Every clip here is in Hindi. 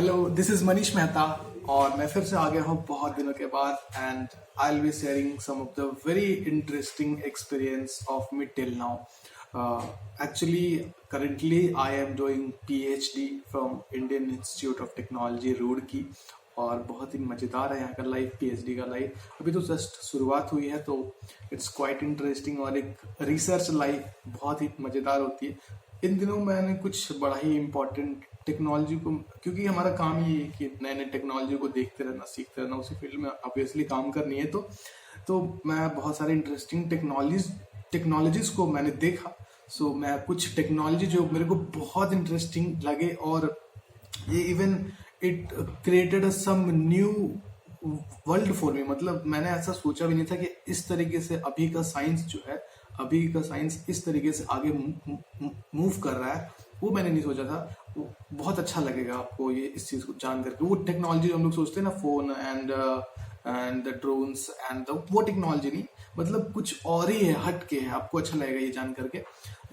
Hello, this is Manish Mehta और मैं फिर से आ गया हूँ बहुत दिनों के बाद and I will be sharing some of the very interesting experience of me till now. Actually, currently I am doing PhD from Indian Institute of Technology Roorkee और बहुत ही मज़ेदार है यहाँ का लाइफ. PhD का लाइफ अभी तो जस्ट शुरुआत हुई है तो इट्स क्वाइट इंटरेस्टिंग और एक रिसर्च लाइफ बहुत ही मज़ेदार होती है. इन दिनों मैंने कुछ बड़ा ही इम्पोर्टेंट टेक्नोलॉजी को, क्योंकि हमारा काम ये है कि नए नए टेक्नोलॉजी को देखते रहना, सीखते रहना, उसी फील्ड में ऑब्वियसली काम करनी है. तो मैं बहुत सारे इंटरेस्टिंग टेक्नोलॉजीज को मैंने देखा. सो मैं कुछ टेक्नोलॉजी जो मेरे को बहुत इंटरेस्टिंग लगे और ये even it created some new world for me. मतलब मैंने ऐसा सोचा भी नहीं था कि इस तरीके से अभी का साइंस इस तरीके से आगे मूव कर रहा है. वो मैंने नहीं सोचा था. वो बहुत अच्छा लगेगा आपको ये इस चीज को जान करके. वो टेक्नोलॉजी हम लोग सोचते हैं ना, phone and the drones and वो टेक्नोलॉजी नहीं, मतलब कुछ और ही है, हट के है. आपको अच्छा लगेगा ये जान करके.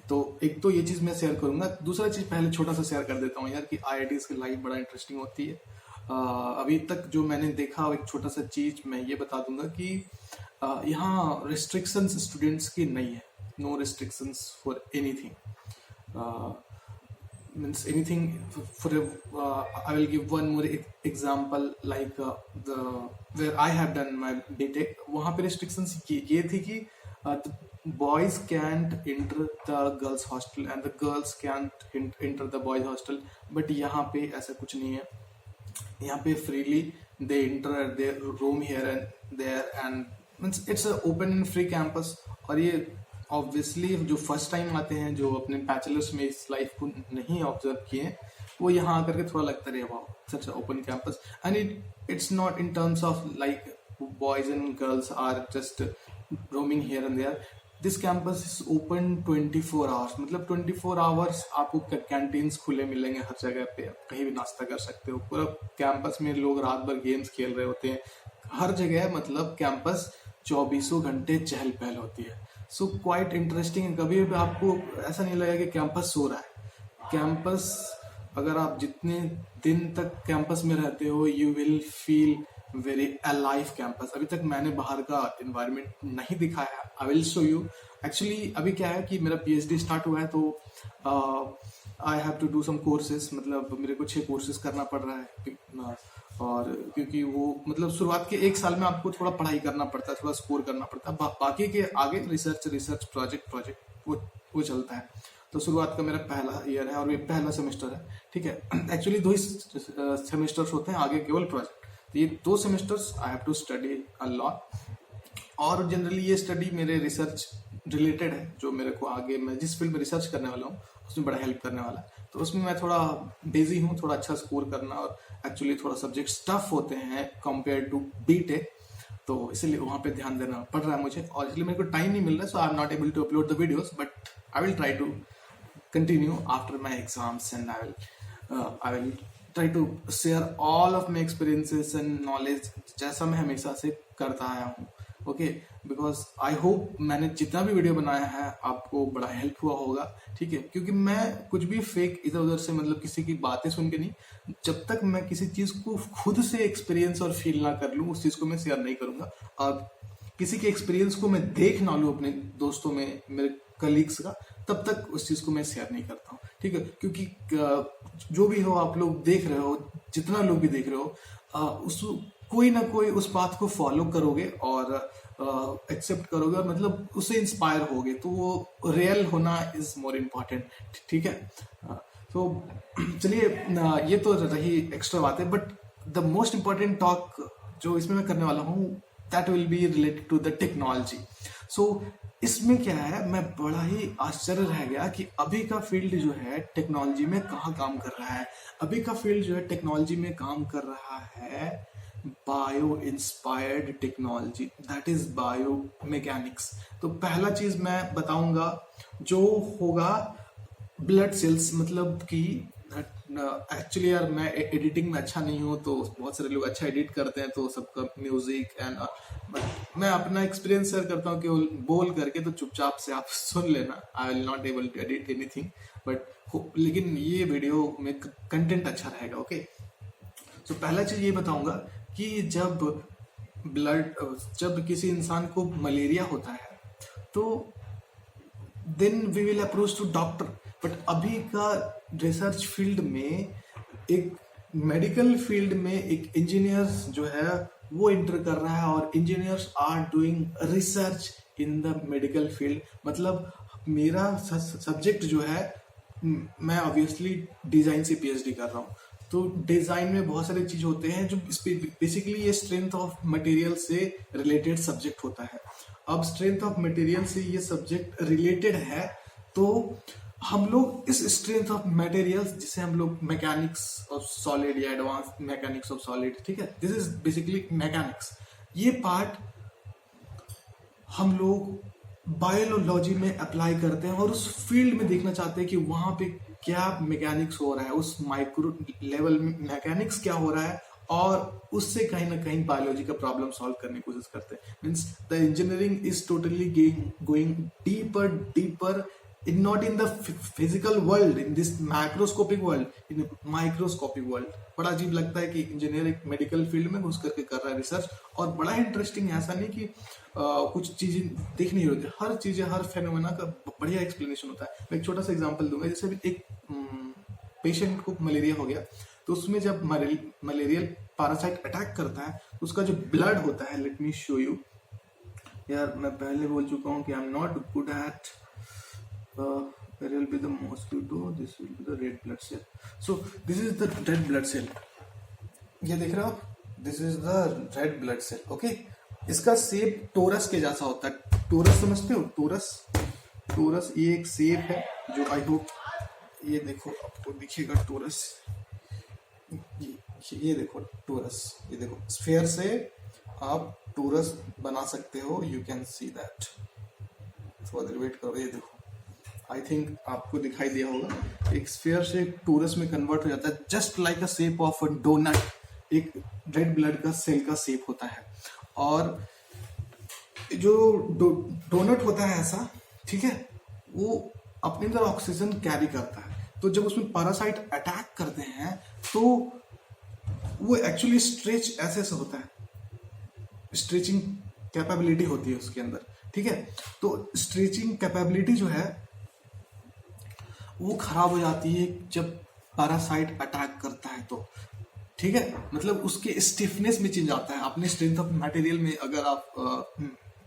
तो एक तो ये चीज मैं शेयर करूंगा. दूसरा चीज पहले छोटा सा शेयर कर देता हूँ यार कि IITs की लाइफ बड़ा इंटरेस्टिंग होती है. अभी तक जो मैंने देखा एक छोटा सा चीज मैं ये बता दूंगा कि यहाँ रिस्ट्रिक्शंस स्टूडेंट्स की नहीं है. No restrictions for anything. Means anything for I will give one more example like where I have done my BTech. वहाँ पे restrictions ये थी कि the boys can't enter the girls hostel and the girls can't enter the boys hostel. But यहाँ पे ऐसा कुछ नहीं है. यहाँ पे freely they enter, they roam here and there and means it's a open and free campus. और ये ऑब्वियसली जो फर्स्ट टाइम आते हैं, जो अपने बैचलर्स में इस लाइफ को नहीं ऑब्जर्व किए हैं, वो यहाँ आकर के थोड़ा लगता रहे wow such open campus. And it's not in terms of like boys and girls are just roaming here and there. This campus is open 24 hours. मतलब 24 आवर्स आपको कैंटीन्स खुले मिलेंगे हर जगह पे. आप कहीं भी नाश्ता कर सकते हो. पूरा कैंपस में लोग रात भर गेम्स खेल रहे होते हैं हर जगह. मतलब कैंपस 24 घंटे चहल पहल होती है. So quite interesting. कभी भी आपको ऐसा नहीं लगेगा कि कैंपस सो रहा है. कैंपस, अगर आप जितने दिन तक कैंपस में रहते हो, you will feel very alive campus. अभी तक मैंने बाहर का एनवायरनमेंट नहीं दिखाया. I will show you. Actually अभी क्या है कि मेरा PhD स्टार्ट हुआ है तो I have to do some courses. मतलब मेरे को 6 कोर्सेज करना पड़ रहा है. और क्योंकि वो मतलब शुरुआत के 1 साल में आपको थोड़ा पढ़ाई करना पड़ता है, थोड़ा स्कोर करना पड़ता है. बाकी के आगे रिसर्च प्रोजेक्ट वो चलता है. तो शुरुआत का मेरा पहला ईयर है और ये पहला सेमेस्टर है. ठीक है. एक्चुअली 2 ही सेमेस्टर्स होते हैं, आगे केवल प्रोजेक्ट. तो ये 2 semesters I have to study a lot. और जनरली ये स्टडी मेरे रिसर्च रिलेटेड है, जो मेरे को आगे मैं जिस फील्ड में रिसर्च करने वाला हूँ उसमें बड़ा हेल्प करने वाला है. तो उसमें मैं थोड़ा बिजी हूँ, थोड़ा अच्छा स्कोर करना. और एक्चुअली थोड़ा सब्जेक्ट टफ होते हैं कंपेयर टू BTech, तो इसलिए वहाँ पे ध्यान देना पड़ रहा है मुझे. और इसलिए मेरे को टाइम नहीं मिल रहा है. So I am not able to upload the videos, but I will try to continue after my exams and I will try to share all of my experiences and knowledge जैसा मैं हमेशा से करता आया हूँ. ओके, बिकॉज आई होप मैंने जितना भी वीडियो बनाया है आपको बड़ा हेल्प हुआ होगा. ठीक है. क्योंकि मैं कुछ भी फेक इधर उधर से, मतलब किसी की बातें सुन के नहीं, जब तक मैं किसी चीज को खुद से एक्सपीरियंस और फील ना कर लूँ उस चीज को मैं शेयर नहीं करूंगा. और किसी के एक्सपीरियंस को मैं देख ना लूँ अपने दोस्तों में, मेरे कलीग्स का, तब तक उस चीज को मैं शेयर नहीं करता हूँ. ठीक है. क्योंकि जो भी हो, आप लोग देख रहे हो, जितना लोग भी देख रहे हो, उस कोई ना कोई उस बात को फॉलो करोगे और एक्सेप्ट करोगे और मतलब उससे इंस्पायर होगे. तो वो रियल होना इज मोर इम्पोर्टेंट. ठीक है. तो चलिए, ये तो रही एक्स्ट्रा बात है, but the most important talk जो इसमें मैं करने वाला हूँ that will be related to the technology. So इसमें क्या है, मैं बड़ा ही आश्चर्य रह गया कि अभी का फील्ड जो है टेक्नोलॉजी में कहाँ काम कर रहा है. अभी का फील्ड जो है टेक्नोलॉजी में काम कर रहा है bio inspired technology, that is bio mechanics. तो पहला चीज मैं बताऊंगा जो होगा ब्लड सेल्स. मतलब कि एक्चुअली यार मैं एडिटिंग में अच्छा नहीं हूँ, तो बहुत सारे लोग अच्छा एडिट करते हैं, तो सबका म्यूजिक एंड मैं अपना एक्सपीरियंस शेयर करता हूँ कि बोल करके, तो चुपचाप से आप सुन लेना. I will not able to edit anything, but लेकिन ये वीडियो में कंटेंट अच्छा रहेगा. ओके. तो पहला चीज ये बताऊंगा कि जब किसी इंसान को मलेरिया होता है तो then we will approach to doctor. But अभी का रिसर्च फील्ड में, एक मेडिकल फील्ड में एक इंजीनियर्स जो है वो इंटर कर रहा है, और engineers are doing research in the medical field. मतलब मेरा सब्जेक्ट जो है, मैं ऑब्वियसली डिजाइन से पीएचडी कर रहा हूँ, तो डिजाइन में बहुत सारे चीज होते हैं जो बेसिकली ये स्ट्रेंथ ऑफ मटेरियल से रिलेटेड सब्जेक्ट होता है। अब स्ट्रेंथ ऑफ मटेरियल से ये सब्जेक्ट रिलेटेड है, तो हम लोग इस स्ट्रेंथ ऑफ मटेरियल्स, जिसे हम लोग मैकेनिक्स ऑफ सॉलिड या एडवांस मैकेनिक्स ऑफ सॉलिड, ठीक है, दिस इज बेसिकली मैकेनिक्स, ये पार्ट हम लोग बायोलॉजी में अप्लाई करते हैं और उस फील्ड में देखना चाहते हैं कि वहां पे क्या मैकेनिक्स हो रहा है, उस माइक्रो लेवल में मैकेनिक्स क्या हो रहा है, और उससे कहीं ना कहीं बायोलॉजी का प्रॉब्लम सॉल्व करने की कोशिश करते हैं। Means the engineering is totally going deeper in not in the physical world, in this macroscopic world, in microscopic world। बड़ा अजीब लगता है कि इंजीनियर एक मेडिकल फील्ड में घुस करके कर रहा है रिसर्च, और बड़ा इंटरेस्टिंग है। ऐसा नहीं कि कुछ चीजें दिख नहीं होती, हर चीजें, हर फेनोमेना का बढ़िया एक्सप्लेनेशन होता है। मैं एक छोटा सा एग्जांपल दूंगा। जैसे अभी एक पेशेंट को मलेरिया हो गया, तो उसमें जब मलेरियल पैरासाइट अटैक करता है, तो उसका जो ब्लड होता है, लेट मी शो यू। यार मैं पहले बोल चुका हूँ कि आई am not good at where will be the mosquito, this will be the red blood cell, so this is the red blood cell। ये देख रहे हो, this is the red blood cell, okay। इसका शेप टोरस के जैसा होता है। टोरस समझते हो? टोरस ये एक शेप है जो आई होप, ये देखो आपको दिखेगा टोरस, ये देखो टोरस, ये देखो स्फीयर से आप टोरस बना सकते हो, यू कैन सी दैट। थोड़ा देर वेट करो, ये देखो, आई थिंक आपको दिखाई दिया होगा, एक स्फीयर से एक टोरस में कन्वर्ट हो जाता है, just like a shape of a donut. एक रेड ब्लड का सेल का शेप होता है, और जो डोनट होता है ऐसा, ठीक है, वो अपने अंदर ऑक्सीजन कैरी करता है। तो जब उसमें पैरासाइट अटैक करते हैं तो वो एक्चुअली स्ट्रेच ऐसे से होता है, स्ट्रेचिंग कैपेबिलिटी होती है उसके अंदर, ठीक है। तो स्ट्रेचिंग कैपेबिलिटी जो है वो खराब हो जाती है जब पैरासाइट अटैक करता है, तो ठीक है, मतलब उसके स्टिफनेस में चेंज आता है। अपने स्ट्रेंथ ऑफ मटेरियल में, अगर आप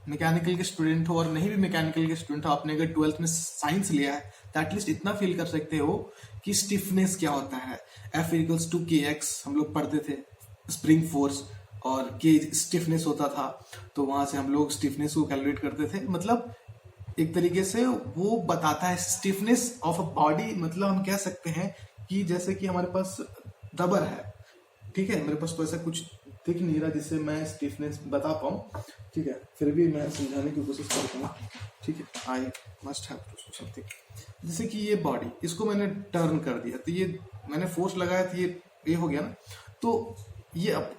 मैकेनिकल के स्टूडेंट हो और नहीं भी मैकेनिकल के स्टूडेंट हो, आपने अगर 12th में साइंस लिया है, तो एटलीस्ट इतना फील कर सकते हो कि स्टिफनेस क्या होता है। F=kx हम लोग पढ़ते थे, स्प्रिंग फोर्स, और के स्टिफनेस होता था, तो वहां से हम लोग स्टिफनेस को कैलकुलेट करते थे। मतलब एक तरीके से वो बताता है स्टिफनेस ऑफ अ बॉडी। मतलब हम कह सकते हैं कि जैसे कि हमारे पास रबर है, ठीक है, मेरे पास तो ऐसा कुछ दिख नहीं रहा जिससे मैं स्टिफनेस बता पाऊँ, ठीक है, फिर भी मैं समझाने की कोशिश करता हूँ, ठीक है। I must have to do something. जैसे कि ये बॉडी, इसको मैंने टर्न कर दिया, तो ये मैंने फोर्स लगाया, तो ये हो गया ना। तो ये अब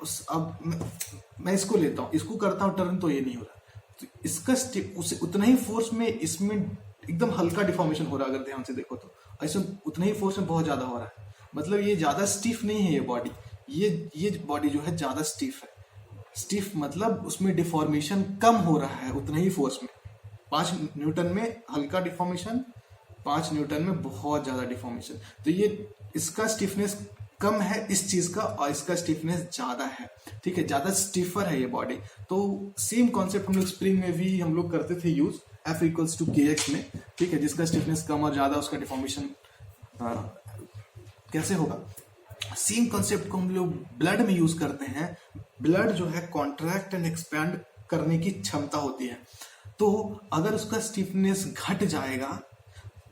मैं इसको लेता हूँ, इसको करता हूँ टर्न, तो ये नहीं हो रहा। तो इसका उसे उतना ही फोर्स में इसमें एकदम हल्का डिफॉर्मेशन हो रहा है, अगर ध्यान से देखो तो ऐसे उतना ही फोर्स में बहुत ज्यादा हो रहा है। मतलब ये ज्यादा स्टिफ नहीं है ये बॉडी, ये बॉडी जो है ज्यादा स्टिफ है। स्टिफ मतलब उसमें डिफॉर्मेशन कम हो रहा है उतना ही फोर्स में। 5 न्यूटन में हल्का डिफॉर्मेशन, 5 न्यूटन में बहुत ज्यादा डिफॉर्मेशन। तो ये इसका स्टिफनेस कम है इस चीज का, और इसका स्टिफनेस ज्यादा है, ठीक है, ज्यादा स्टिफर है ये बॉडी। तो सेम कॉन्सेप्ट हम लोग स्प्रिंग में भी हम लोग करते थे यूज, F=kx में, ठीक है, जिसका स्टिफनेस कम और ज्यादा, उसका डिफॉर्मेशन कैसे होगा। सेम कॉन्सेप्ट को हम लोग ब्लड में यूज करते हैं। ब्लड जो है कॉन्ट्रैक्ट एंड एक्सपैंड करने की क्षमता होती है। तो अगर उसका स्टिफनेस घट जाएगा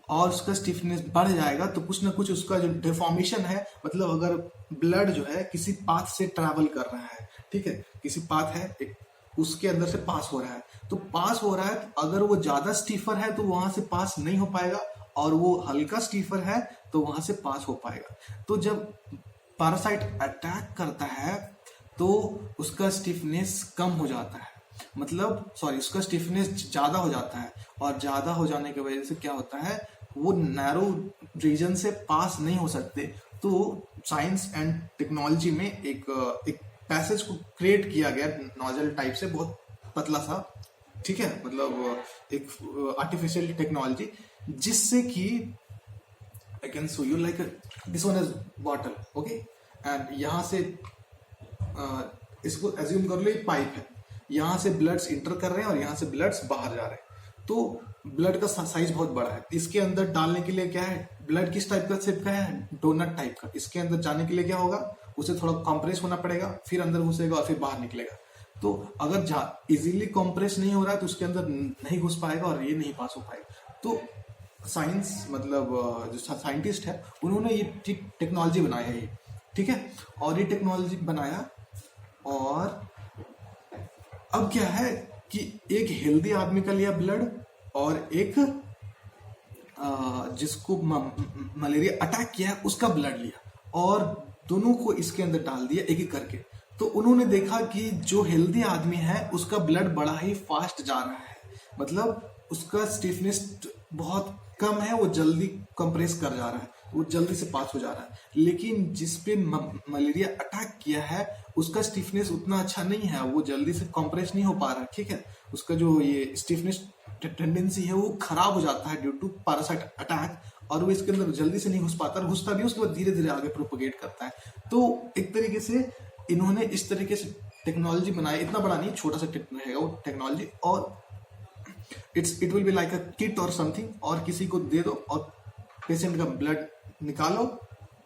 और उसका स्टिफनेस बढ़ जाएगा, तो कुछ ना कुछ उसका जो डिफॉर्मेशन है, मतलब अगर ब्लड जो है किसी पाथ से ट्रैवल कर रहा है, ठीक है, किसी पाथ है एक, उसके अंदर से पास हो रहा है, तो पास हो रहा है, तो अगर वो ज्यादा स्टीफर है तो वहां से पास नहीं हो पाएगा, और वो हल्का स्टीफर है तो वहां से पास हो पाएगा। तो जब पैरासाइट अटैक करता है तो उसका स्टिफनेस कम हो जाता है, मतलब सॉरी, उसका स्टिफनेस ज्यादा हो जाता है, और ज्यादा हो जाने की वजह से क्या होता है, वो नैरो रीजन से पास नहीं हो सकते। तो साइंस एंड टेक्नोलॉजी में एक पैसेज को क्रिएट किया गया नोजल टाइप से, बहुत पतला सा, ठीक है, मतलब एक आर्टिफिशियल टेक्नोलॉजी, जिससे कि I can show you like this one is bottle, okay, and यहाँ से इसको एज्यूम कर लो एक पाइप है, यहाँ से ब्लड्स इंटर कर रहे हैं और यहाँ से ब्लड्स बाहर जा रहे हैं, तो ब्लड का साइज बहुत बड़ा है, इसके अंदर डालने के लिए क्या है, ब्लड किस टाइप का शेप का है, डोनट टाइप का, इसके अंदर जाने के लिए क्या होगा, उसे थोड़ा कंप्रेस होना पड़ेगा, फिर अंदर घुसेगा और फिर बाहर निकलेगा। तो अगर इजीली कंप्रेस नहीं हो रहा है तो उसके अंदर नहीं घुस पाएगा और ये नहीं पास हो पाएगा। तो साइंस मतलब जो साइंटिस्ट है उन्होंने ये टेक्नोलॉजी बनाया है, ठीक है, और ये टेक्नोलॉजी बनाया, और अब क्या है कि एक हेल्दी आदमी का लिया ब्लड और एक जिसको मलेरिया अटैक किया है उसका ब्लड लिया, और दोनों को इसके अंदर डाल दिया एक एक करके। तो उन्होंने देखा कि जो हेल्दी आदमी है उसका ब्लड बड़ा ही फास्ट जा रहा है, मतलब उसका स्टिफनेस बहुत कम है, वो जल्दी कंप्रेस कर जा रहा है, वो जल्दी से पास हो जा रहा है। लेकिन जिसपे मलेरिया अटैक किया है उसका स्टिफनेस उतना अच्छा नहीं है, वो जल्दी से कंप्रेस नहीं हो पा रहा है, ठीक है, उसका जो ये स्टिफनेस टेंडेंसी है वो खराब हो जाता है ड्यू टू पैरासाइट अटैक, और वो इसके अंदर जल्दी से नहीं घुस पाता, घुसता भी उसके बाद धीरे धीरे आगे प्रोपोगेट करता है। तो एक तरीके से इन्होंने इस तरीके से टेक्नोलॉजी बनाया, इतना बड़ा नहीं, छोटा सा रहेगा वो टेक्नोलॉजी, और it will be like a kit और समथिंग, और किसी को दे दो और पेशेंट का ब्लड निकालो,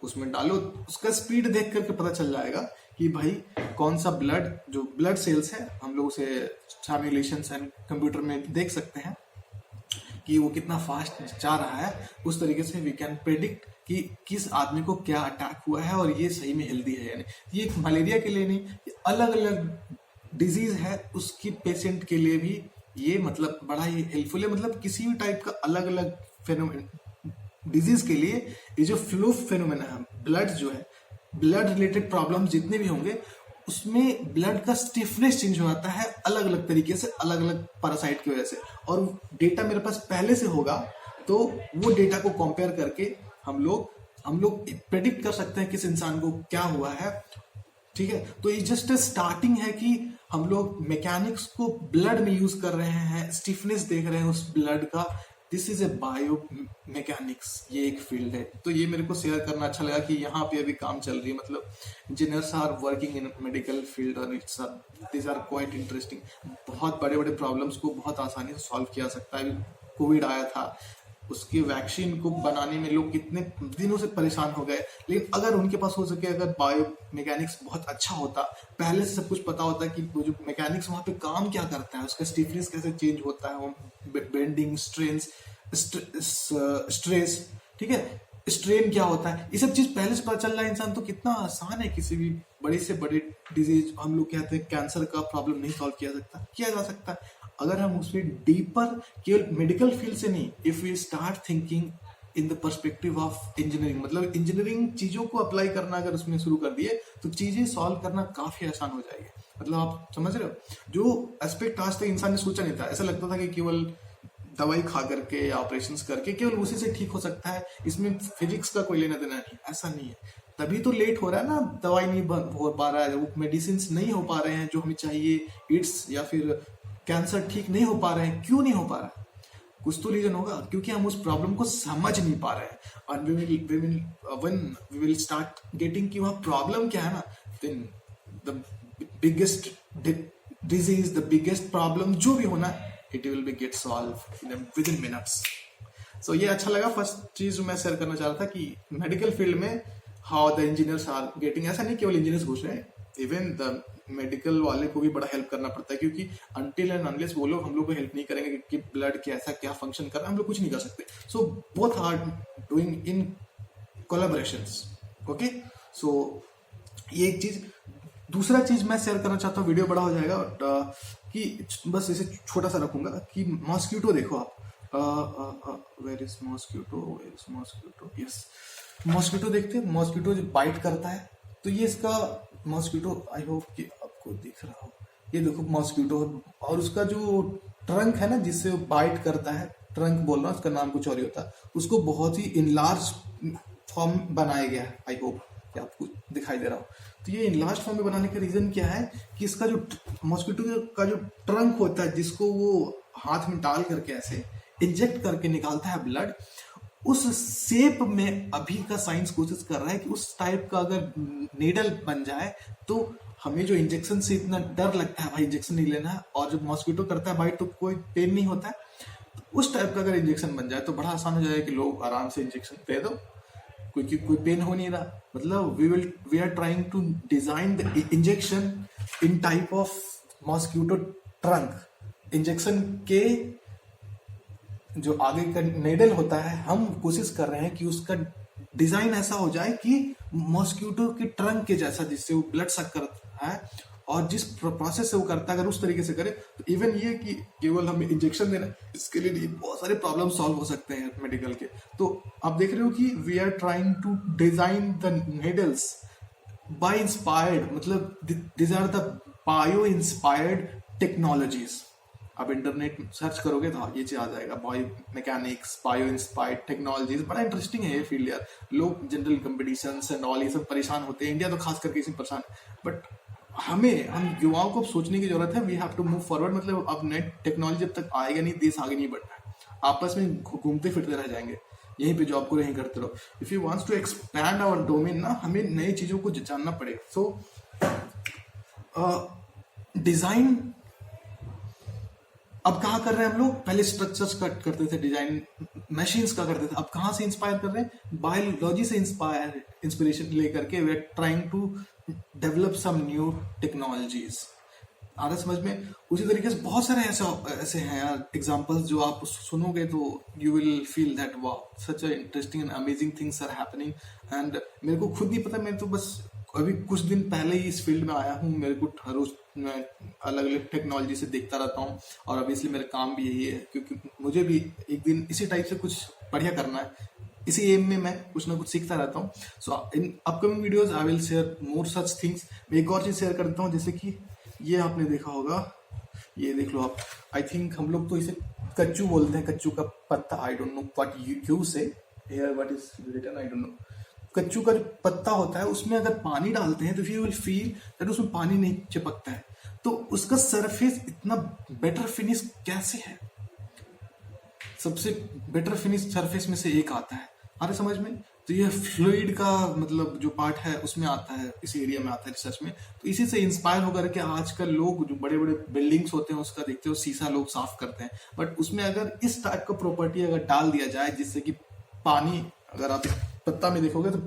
उसमें डालो, उसका स्पीड देख करके पता चल जाएगा कि भाई कौन सा ब्लड, जो ब्लड सेल्स है, हम लोग उसे सिमुलेशंस एंड कंप्यूटर में देख सकते हैं कि वो कितना फास्ट जा रहा है, उस तरीके से वी कैन प्रेडिक्ट कि किस आदमी को क्या अटैक हुआ है और ये सही में हेल्दी है या नहीं। ये मलेरिया के लिए नहीं, अलग अलग डिजीज है उसकी पेशेंट के लिए भी ये मतलब बड़ा ही हेल्पफुल है, मतलब किसी भी टाइप का अलग अलग फेनोमेन डिजीज के लिए ये जो फ्लू फेनोमेना है, ब्लड जो है, ब्लड रिलेटेड प्रॉब्लम जितने भी होंगे उसमें ब्लड का स्टिफनेस चेंज हो जाता है अलग अलग तरीके से, अलग अलग पैरासाइट की वजह से, और डेटा मेरे पास पहले से होगा तो वो डेटा को कंपेयर करके हम लोग प्रेडिक्ट कर सकते हैं किस इंसान को क्या हुआ है, ठीक है। तो ये जस्ट स्टार्टिंग है कि हम लोग मैकेनिक्स को ब्लड में यूज कर रहे हैं, स्टिफनेस देख रहे हैं उस ब्लड का, this is a bio mechanics, ये एक फील्ड है। तो ये मेरे को शेयर करना अच्छा लगा कि यहाँ पे अभी काम चल रही है, मतलब engineers are working in medical field और it's this are quite interesting. बहुत बड़े बड़े प्रॉब्लम्स को बहुत आसानी से सॉल्व किया सकता है। कोविड आया था, उसकी वैक्सीन को बनाने में लोग कितने दिनों से परेशान हो गए, लेकिन अगर उनके पास हो सके, अगर बायो मैकेनिक्स बहुत अच्छा होता, पहले से सब कुछ पता होता कि वो जो मैकेनिक्स वहाँ पे काम क्या करता है, उसका स्टिफनेस कैसे चेंज होता है, वो बेंडिंग, स्ट्रेस, ठीक है, स्ट्रेन क्या होता है, ये सब चीज पहले से पता चल रहा है इंसान, तो कितना आसान है किसी भी बड़े से बड़े डिजीज, हम लोग कहते हैं कैंसर का प्रॉब्लम नहीं सॉल्व किया जा सकता है अगर हम उसमें डीपर, केवल मेडिकल फील्ड से नहीं, if we start thinking in the perspective of engineering, मतलब इंजीनियरिंग चीजों को अप्लाई करना अगर उसमें शुरू कर दिए तो चीजें सॉल्व करना काफी आसान हो जाएगी। मतलब आप समझ रहे हो, जो एस्पेक्ट आज तक इंसान ने सोचा नहीं था, ऐसा लगता था कि केवल दवाई खा करके या ऑपरेशंस करके केवल उसी से ठीक हो सकता है, इसमें फिजिक्स का कोई लेना देना नहीं, ऐसा नहीं है। तभी तो लेट हो रहा है ना, दवाई नहीं हो पा रहा है, वो मेडिसिन नहीं हो पा रहे हैं जो हमें चाहिए, इट्स या फिर कैंसर ठीक नहीं हो पा रहे हैं। क्यों नहीं हो पा रहा है? कुछ तो रीजन होगा, क्योंकि हम उस प्रॉब्लम को समझ नहीं पा रहे हैं। और when we will start getting कि वहाँ प्रॉब्लम क्या है ना, then the biggest disease, the biggest problem जो भी होना है, it will be get solve within minutes. So ये अच्छा लगा। फर्स्ट चीज मैं शेयर करना चाह रहा था कि मेडिकल फील्ड में how the engineers are getting, ऐसा नहीं केवल इंजीनियर्स घुस रहे हैं, इवन द मेडिकल वाले को भी बड़ा हेल्प करना पड़ता है, क्योंकि अनटिल एंड अनलेस वो लोग हम लोग को हेल्प नहीं करेंगे कि ब्लड कैसा क्या फंक्शन कर रहा है, हम लोग कुछ नहीं कर सकते। So both are doing in collaborations, okay. So ये एक चीज। दूसरा चीज मैं शेयर करना चाहता हूँ, वीडियो बड़ा हो जाएगा, कि बस इसे छोटा सा रखूंगा, कि मॉस्क्यूटो देखो आप, where is mosquito, where is mosquito, yes, mosquito देखते हैं, मॉस्क्यूटो जो बाइट करता है, तो ये इसका मॉस्क्यूटो, आई होप कि आपको दिख रहा हो, ये देखो मॉस्क्यूटो, और उसका जो ट्रंक है ना जिससे वो बाइट करता है, ट्रंक बोल रहा हूँ, उसका नाम कुछ और ही होता है, उसको बहुत ही इनलार्ज फॉर्म बनाया गया है, आई होप कि आपको दिखाई दे रहा हो। तो ये इनलार्ज फॉर्म में बनाने का रीजन क्या है कि इसका जो मॉस्किटो का जो ट्रंक होता है, जिसको वो हाथ में डाल करके ऐसे इंजेक्ट करके निकालता है ब्लड, उस शेप में अभी का साइंस कोशिश कर रहा है कि उस टाइप का अगर नीडल बन जाए तो हमें जो इंजेक्शन से इतना डर लगता है भाई इंजेक्शन नहीं लेना है, और जब मॉस्किटो करता है बाइट तो कोई पेन नहीं होता है, तो उस टाइप का अगर इंजेक्शन बन जाए तो बड़ा आसान हो जाएगा कि लोग आराम से इंजेक्शन दे दो, क्योंकि कोई पेन हो नहीं रहा। मतलब we are trying to design the injection in type of mosquito trunk. Injection के जो आगे का नेडल होता है, हम कोशिश कर रहे हैं कि उसका डिजाइन ऐसा हो जाए कि मॉस्किटो के ट्रंक के जैसा, जिससे वो ब्लड सक करता है और जिस प्रोसेस से वो करता है अगर उस तरीके से करे तो इवन ये कि केवल हमें इंजेक्शन देना, इसके लिए बहुत सारे प्रॉब्लम सॉल्व हो सकते हैं मेडिकल के। तो आप देख रहे हो कि we are trying to design the needles by inspired, मतलब this are the bio inspired technologies. आप इंटरनेट सर्च करोगे तो ये चीज आ जाएगा, bio mechanics, bio inspired technologies. बड़ा इंटरेस्टिंग है ये फील्ड यार। लोग जनरल कंपटीशन एंड ऑल ये सब परेशान होते हैं, इंडिया तो खास करके इसमें परेशान है, बट हम युवाओं को सोचने की जरूरत है। We have to move forward. मतलब अब नेट टेक्नोलॉजी जब तक आएगा नहीं, देश आगे नहीं बढ़ना है, आपस में घूमते फिरते रह जाएंगे, यहीं पे जॉब को यहीं करते रहो। If you wants to expand our domain ना, हमें नई चीजों को जानना पड़ेगा। सो डिजाइन अब कहाँ कर रहे हैं हम लोग? पहले स्ट्रक्चर्स कट करते थे, डिजाइन मशीन्स का करते थे, अब कहाँ से इंस्पायर कर रहे हैं? बायोलॉजी से इंस्पिरेशन लेकर के we are trying to develop some new technologies. आ रहा समझ में? उसी तरीके से बहुत सारे ऐसे हैं यार एग्जांपल्स, जो आप सुनोगे तो you will feel that wow, such a interesting and amazing things are happening. And मेरे को खुद नहीं पता, मैं तो बस अभी कुछ दिन पहले ही इस फील्ड में आया हूँ। मेरे को हर रोज मैं अलग अलग टेक्नोलॉजी से देखता रहता हूँ, और ऑब्वियसली मेरा काम भी यही है, क्योंकि मुझे भी एक दिन इसी टाइप से कुछ बढ़िया करना है। इसी एम में मैं कुछ ना कुछ सीखता रहता हूँ। So in upcoming videos I will share more such things. मैं एक और चीज शेयर कर देता हूँ, जैसे कि ये आपने देखा होगा, ये देख लो आप। आई थिंक हम लोग तो इसे कच्चू बोलते हैं, कच्चू का पत्ता। I don't know what you say here, what is written, I don't know. कच्चू का जो पत्ता होता है उसमें अगर पानी डालते हैं तो यू विल फील दैट उसमें पानी नहीं चिपकता है। तो उसका सरफेस इतना बेटर फिनिश कैसे है? सबसे बेटर फिनिश सरफेस में से एक आता है, अरे समझ में? तो ये फ्लूइड का मतलब जो पार्ट है उसमें आता है, इस एरिया में आता है रिसर्च में। तो इसी से इंस्पायर होकर के आजकल लोग जो बड़े बड़े बिल्डिंग्स होते हैं उसका देखते हो शीशा लोग साफ करते हैं, बट उसमें अगर इस टाइप का प्रॉपर्टी अगर डाल दिया जाए जिससे कि पानी, अगर आप पत्ता में देखोगे तो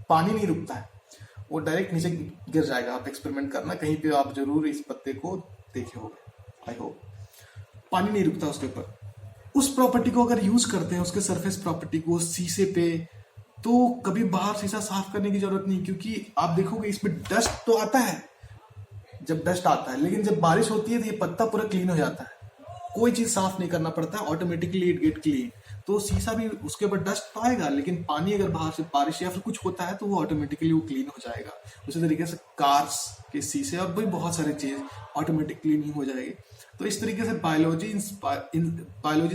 पानी नहीं रुकता है, वो डायरेक्ट नीचे गिर जाएगा। आप एक्सपेरिमेंट करना, कहीं पे आप जरूर इस पत्ते को देखे होंगे, आई होप। पानी नहीं रुकता उसके ऊपर। उस प्रॉपर्टी को अगर यूज करते हैं, उसके सरफेस प्रॉपर्टी को शीशे पे, तो कभी बाहर शीशा साफ करने की जरूरत नहीं, क्योंकि आप देखोगे इसमें डस्ट तो आता है जब डस्ट आता है, लेकिन जब बारिश होती है तो ये पत्ता पूरा क्लीन हो जाता है, कोई चीज साफ नहीं करना पड़ता, ऑटोमेटिकली इट गेट क्लीन। तो शीशा भी उसके ऊपर डस्ट तो आएगा, लेकिन पानी अगर बाहर से बारिश या फिर कुछ होता है तो वो ऑटोमेटिकली वो क्लीन हो जाएगा। उसी तरीके से कार्स के शीशे और भी बहुत सारी चीज ऑटोमेटिक क्लीनिंग हो जाएगी। तो इस तरीके से बायोलॉजी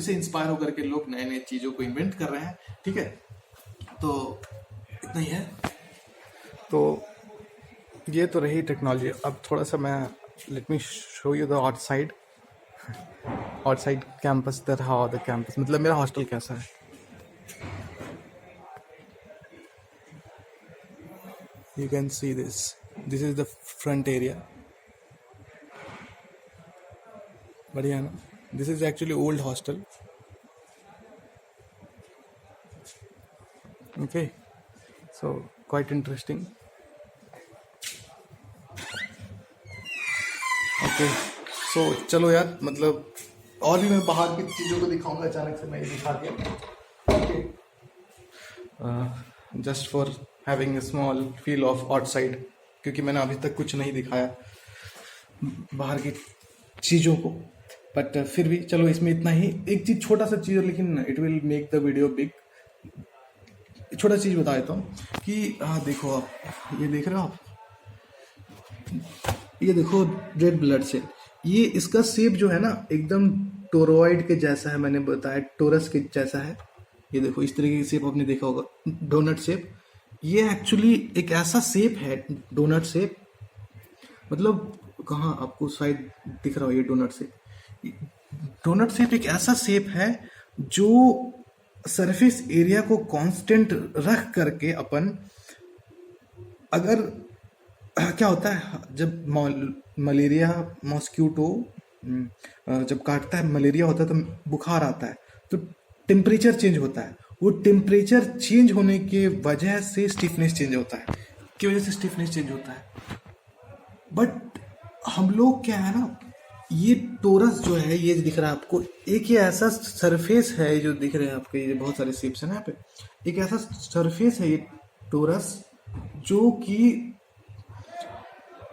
से इंस्पायर होकर के लोग नए नए चीजों को इन्वेंट कर रहे हैं। ठीक है, तो इतना ही है। तो ये तो रही टेक्नोलॉजी। अब थोड़ा सा मैं let me show you the outside campus, that how the campus, मतलब मेरा हॉस्टल कैसा है। You can see this. This is the front area. बढ़िया ना? This is actually old hostel. Okay, so quite interesting. Okay, so चलो यार, मतलब और भी मैं बाहर की चीज़ों को दिखाऊंगा। अचानक से मैं ये दिखा दिया। Okay, just for having a small feel of outside, क्योंकि मैंने अभी तक कुछ नहीं दिखाया बाहर की चीज़ों को, बट फिर भी चलो इसमें इतना ही। एक चीज, छोटा सा चीज, लेकिन it will make the video big. छोटा चीज बता देता हूँ कि देखो आप, ये देख रहे हो आप, ये देखो रेड ब्लड सेल, ये इसका शेप जो है ना एकदम टोरॉइड के जैसा है। मैंने बताया टोरस के जैसा है। ये देखो इस तरीके की शेप आपने देखा होगा, डोनट शेप। ये एक्चुअली एक ऐसा शेप है, डोनट शेप, मतलब कहाँ आपको शायद दिख रहा हो ये डोनट शेप। डोनट शेप एक ऐसा शेप है जो सरफेस एरिया को कांस्टेंट रख करके अपन, अगर क्या होता है जब मलेरिया मॉस्क्यूटो जब काटता है, मलेरिया होता है तो बुखार आता है, तो टेम्परेचर चेंज होता है। वो टेम्परेचर चेंज होने के वजह से स्टिफनेस चेंज होता है, की वजह से स्टिफनेस चेंज होता है। बट हम लोग क्या है ना, ये टोरस जो है, ये दिख रहा है आपको, एक ये ऐसा सरफेस है जो दिख रहे हैं आपके, ये बहुत सारे शेप्स हैं ना यहाँ पे, एक ऐसा सरफेस है ये टोरस, जो कि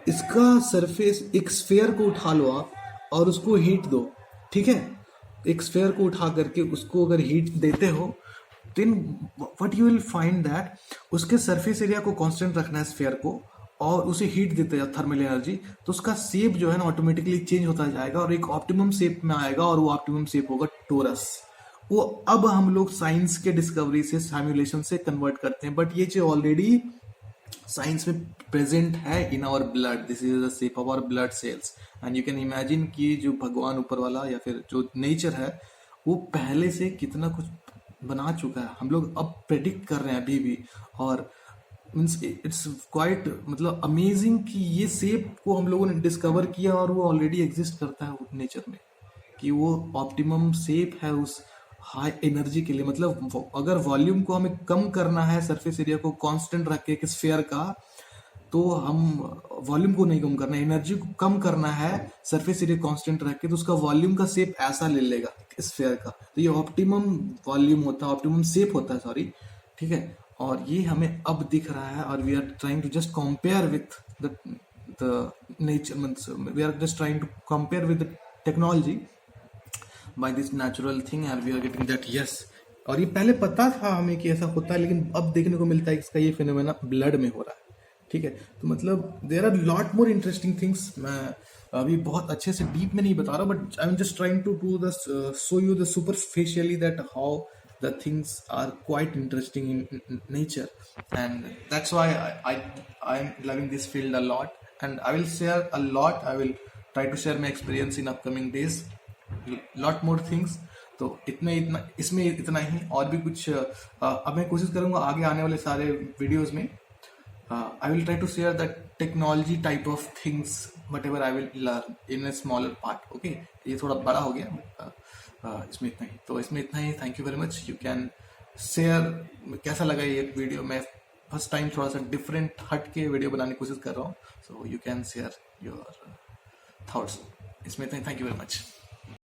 इसका सरफेस, एक स्फेयर को उठा लो आप और उसको हीट दो, ठीक है, एक स्फेयर को उठा करके उसको अगर हीट देते हो, then what you will find that उसके सरफेस एरिया को कांस्टेंट रखना है स्फेयर को, और उसे हीट देते हैं थर्मल एनर्जी, तो उसका शेप जो है ना ऑटोमेटिकली चेंज होता जाएगा और एक ऑप्टिमम शेप में आएगा, और वो ऑप्टिमम शेप होगा टोरस। वो अब हम लोग साइंस के डिस्कवरी से, सिमुलेशन से कन्वर्ट करते हैं, बट ये जो ऑलरेडी साइंस में प्रेजेंट है in our blood, this is the shape of our blood cells. And you can imagine कि जो भगवान ऊपर वाला या फिर जो नेचर है, वो पहले से कितना कुछ बना चुका है, हम लोग अब प्रेडिक्ट कर रहे हैं अभी भी। और मीन्स इट्स क्वाइट मतलब अमेजिंग कि ये शेप को हम लोगों ने डिस्कवर किया और वो ऑलरेडी एग्जिस्ट करता है नेचर में, कि वो ऑप्टिमम शेप है उस हाई एनर्जी के लिए। मतलब अगर वॉल्यूम को हमें कम करना है, सरफेस एरिया को कांस्टेंट रख के एक स्फेयर का, तो हम वॉल्यूम को नहीं कम करना है, एनर्जी को कम करना है, सरफेस एरिया कांस्टेंट रख के, तो उसका वॉल्यूम का शेप ऐसा ले लेगा स्फेयर का, तो ये ऑप्टिमम वॉल्यूम होता है, ऑप्टिमम शेप होता है, सॉरी, ठीक है। और ये हमें अब दिख रहा है, और we are trying to just compare with the nature, means we are just trying to compare with the technology by this natural thing, and we are getting that yes। और ये पहले पता था हमें कि ऐसा होता है, लेकिन अब देखने को मिलता है कि इसका ये फिनोमेना ब्लड में हो रहा है, ठीक है। तो मतलब there are lot more interesting things, मैं अभी बहुत अच्छे से डीप में नहीं बता रहा, but I am just trying to do the show you the superficially that how the things are quite interesting in nature, and that's why I'm loving this field a lot, and I will share a lot, I will try to share my experience in upcoming days, lot more things। तो इतना इसमें इतना ही, और भी कुछ अब मैं कोशिश करूंगा आगे आने वाले सारे वीडियोस में I will try to share the technology type of things whatever I will learn in a smaller part, okay। ये थोड़ा बड़ा हो गया, इसमें इतना ही, तो इसमें इतना ही। Thank you very much. You can share कैसा लगा ये वीडियो, मैं फर्स्ट टाइम थोड़ा सा डिफरेंट हट के वीडियो बनाने की कोशिश कर रहा हूँ, so you can share your thoughts. इसमें इतना ही, थैंक यू वेरी मच।